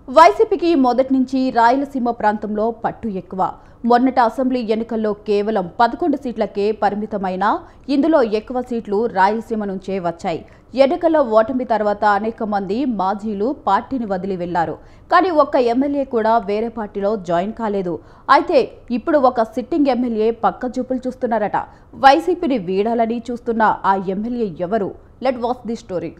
వైసీపీకి మొదటి నుంచి రాయలసీమ ప్రాంతంలో పట్టు ఎక్కువ. మొన్నటి అసెంబ్లీ ఎన్నికల్లో కేవలం 11 సీట్లకే పరిమితమైన ఇందులో ఎక్కువ సీట్లు రాయలసీమ నుంచే వచ్చాయి. ఎన్నికల్లో ఓటమి తర్వాత అనేక మంది మాజీలు పార్టీని వదిలి వెళ్లారు. కానీ ఒక్క ఎమ్మెల్యే కూడా వేరే పార్టీలో జాయిన్ కాలేదు. అయితే ఇప్పుడు ఒక సిట్టింగ్ ఎమ్మెల్యే పక్క చూపులు చూస్తున్నారట. వైసీపీని వీడాలని చూస్తున్న ఆ ఎమ్మెల్యే ఎవరు? Let watch the story.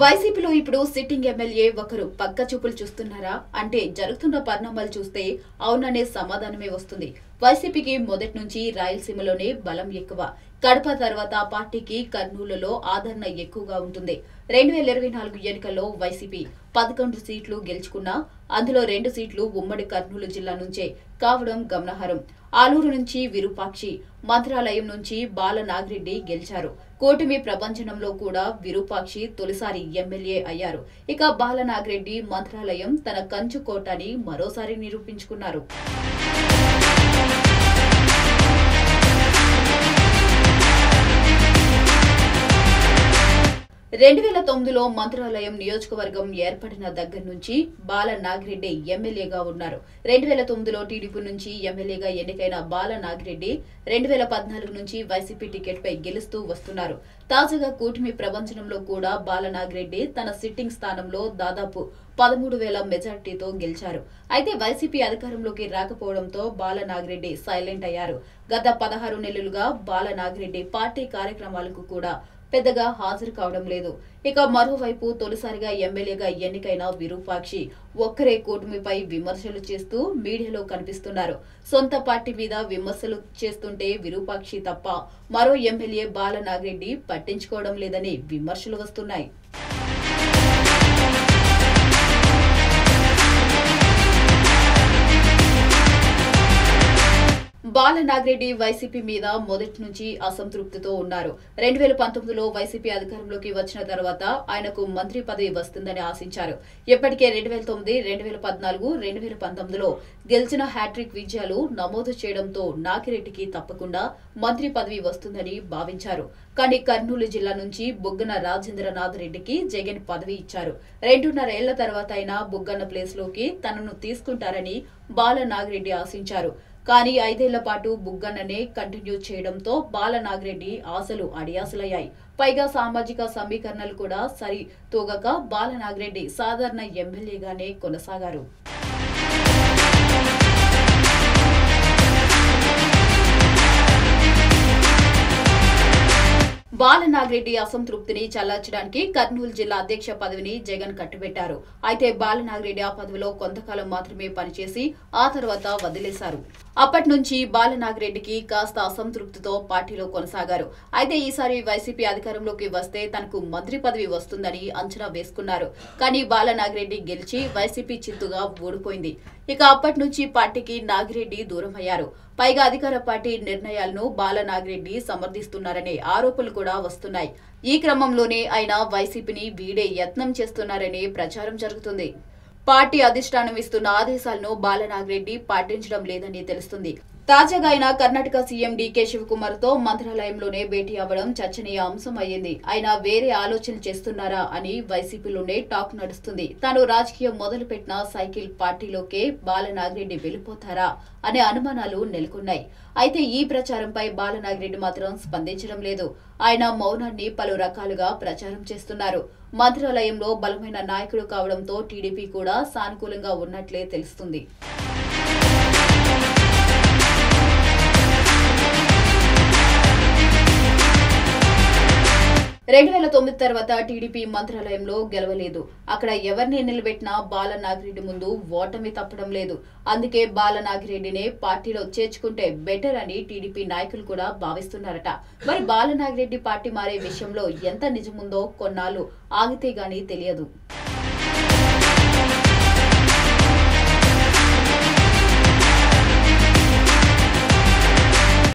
వైసీపీలో ఇప్పుడు సిట్టింగ్ ఎమ్మెల్యే ఒకరు పక్క చూపులు చూస్తున్నారా అంటే జరుగుతున్న పరిణామాలు చూస్తే అవుననే సమాధానమే వస్తుంది. వైసీపీకి మొదటి నుంచి రాయలసీమలోనే బలం ఎక్కువ. కడప తర్వాత పార్టీకి కర్నూలులో ఆదరణ ఎక్కువగా ఉంటుంది. 2024 ఎన్నికల్లో వైసీపీ 11 సీట్లు గెలుచుకున్నా అందులో 2 సీట్లు ఉమ్మడి కర్నూలు జిల్లా నుంచే కావడం గమనార్హం. ఆలూరు నుంచి విరూపాక్షి, మంత్రాలయం నుంచి బాల నాగిరెడ్డి గెలిచారు. కూటమి ప్రభంజనంలో కూడా విరూపాక్షి తొలిసారి ఎమ్మెల్యే అయ్యారు. ఇక బాల నాగిరెడ్డి మంత్రాలయం తన కంచు కోటని మరోసారి నిరూపించుకున్నారు. 2009లో మంత్రాలయం నియోజకవర్గం ఏర్పడిన దగ్గర నుంచి బాల నాగిరెడ్డి ఎమ్మెల్యేగా ఉన్నారు. 2009లో టీడీపీ నుంచి ఎమ్మెల్యేగా ఎన్నికైన బాల నాగిరెడ్డి 2014 నుంచి వైసీపీ టికెట్ పై గెలుస్తూ వస్తున్నారు. తాజాగా కూటమి ప్రభంజనంలో కూడా బాల నాగిరెడ్డి తన సిట్టింగ్ స్థానంలో దాదాపు 13,000 మెజార్టీతో గెలిచారు. అయితే వైసీపీ అధికారంలోకి రాకపోవడంతో బాల నాగిరెడ్డి సైలెంట్ అయ్యారు. గత 16 నెలలుగా బాల నాగిరెడ్డి పార్టీ కార్యక్రమాలకు కూడా పెద్దగా హాజరు కావడం లేదు. ఇక మరోవైపు తొలిసారిగా ఎమ్మెల్యేగా ఎన్నికైన విరూపాక్షి ఒక్కరే కూటమిపై విమర్శలు చేస్తూ మీడియాలో కనిపిస్తున్నారు. సొంత పార్టీ మీద విమర్శలు చేస్తుంటే విరూపాక్షి తప్ప మరో ఎమ్మెల్యే బాల నాగిరెడ్డి పట్టించుకోవడం లేదని విమర్శలు వస్తున్నాయి. బాల నాగిరెడ్డి వైసీపీ మీద మొదటి నుంచి అసంతృప్తితో ఉన్నారు. 2019లో వైసీపీ అధికారంలోకి వచ్చిన తర్వాత ఆయనకు మంత్రి పదవి వస్తుందని ఆశించారు. ఇప్పటికే 2009, 2014, 2019లో గెలిచిన హ్యాట్రిక్ విజయాలు నమోదు చేయడంతో నాగిరెడ్డికి తప్పకుండా మంత్రి పదవి వస్తుందని భావించారు. కానీ కర్నూలు జిల్లా నుంచి బుగ్గన రాజేంద్రనాథ్ రెడ్డికి జగన్ పదవి ఇచ్చారు. 2.5 ఏళ్ల తర్వాత అయినా బుగ్గన ప్లేస్ లోకి తనను తీసుకుంటారని బాల నాగిరెడ్డి ఆశించారు. కానీ 5 ఏళ్ల పాటు బుగ్గన్ననే కంటిన్యూ చేయడంతో బాల నాగిరెడ్డి ఆశలు అడియాసలయ్యాయి. పైగా సామాజిక సమీకరణలు కూడా సరి తూగక బాల నాగిరెడ్డి సాధారణ ఎమ్మెల్యేగానే కొనసాగారు. బాల నాగిరెడ్డి అసంతృప్తిని చల్లార్చడానికి కర్నూలు జిల్లా అధ్యక్ష పదవిని జగన్ కట్టుబెట్టారు. అయితే బాల నాగిరెడ్డి ఆ పదవిలో కొంతకాలం మాత్రమే పనిచేసి ఆ తర్వాత వదిలేశారు. అప్పటి నుంచి బాల నాగిరెడ్డికి కాస్త అసంతృప్తితో పార్టీలో కొనసాగారు. అయితే ఈసారి వైసీపీ అధికారంలోకి వస్తే తనకు మంత్రి పదవి వస్తుందని అంచనా వేసుకున్నారు. కానీ బాల నాగిరెడ్డి గెలిచి వైసీపీ చిత్తుగా ఓడిపోయింది. ఇక అప్పటి నుంచి పార్టీకి నాగిరెడ్డి దూరమయ్యారు. పైగా అధికార పార్టీ నిర్ణయాలను బాల నాగిరెడ్డి సమర్థిస్తున్నారనే ఆరోపణలు కూడా వస్తున్నాయి. ఈ క్రమంలోనే ఆయన వైసీపీని వీడే యత్నం చేస్తున్నారనే ప్రచారం జరుగుతుంది. పార్టీ అధిష్టానం ఇస్తున్న ఆదేశాలను బాల నాగిరెడ్డి పాటించడం లేదని తెలుస్తుంది. తాజాగా ఆయన కర్ణాటక సీఎం డీకే శివకుమార్ తో మంత్రాలయంలోనే భేటీ అవ్వడం చర్చనీయ అంశం అయ్యింది. ఆయన వేరే ఆలోచనలు చేస్తున్నారా అని వైసీపీలోనే టాక్ నడుస్తుంది. తాను రాజకీయం మొదలుపెట్టిన సైకిల్ పార్టీలోకే బాల నాగిరెడ్డి వెళ్లిపోతారా అనే అనుమానాలు నెలకొన్నాయి. అయితే ఈ ప్రచారంపై బాల నాగిరెడ్డి మాత్రం స్పందించడం లేదు. ఆయన మౌనాన్ని పలు రకాలుగా ప్రచారం చేస్తున్నారు. మంత్రాలయంలో బలమైన నాయకుడు కావడంతో టీడీపీ కూడా సానుకూలంగా ఉన్నట్లే తెలుస్తుంది. 2009 తర్వాత టీడీపీ మంత్రాలయంలో గెలవలేదు. అక్కడ ఎవరిని నిలబెట్టినా బాల నాగిరెడ్డి ముందు ఓటమి తప్పడం లేదు. అందుకే బాల నాగిరెడ్డినే పార్టీలో చేర్చుకుంటే బెటర్ అని టీడీపీ నాయకులు కూడా భావిస్తున్నారట. మరి బాల నాగిరెడ్డి పార్టీ మారే విషయంలో ఎంత నిజముందో కొన్నాళ్లు ఆగితే గానీ తెలియదు.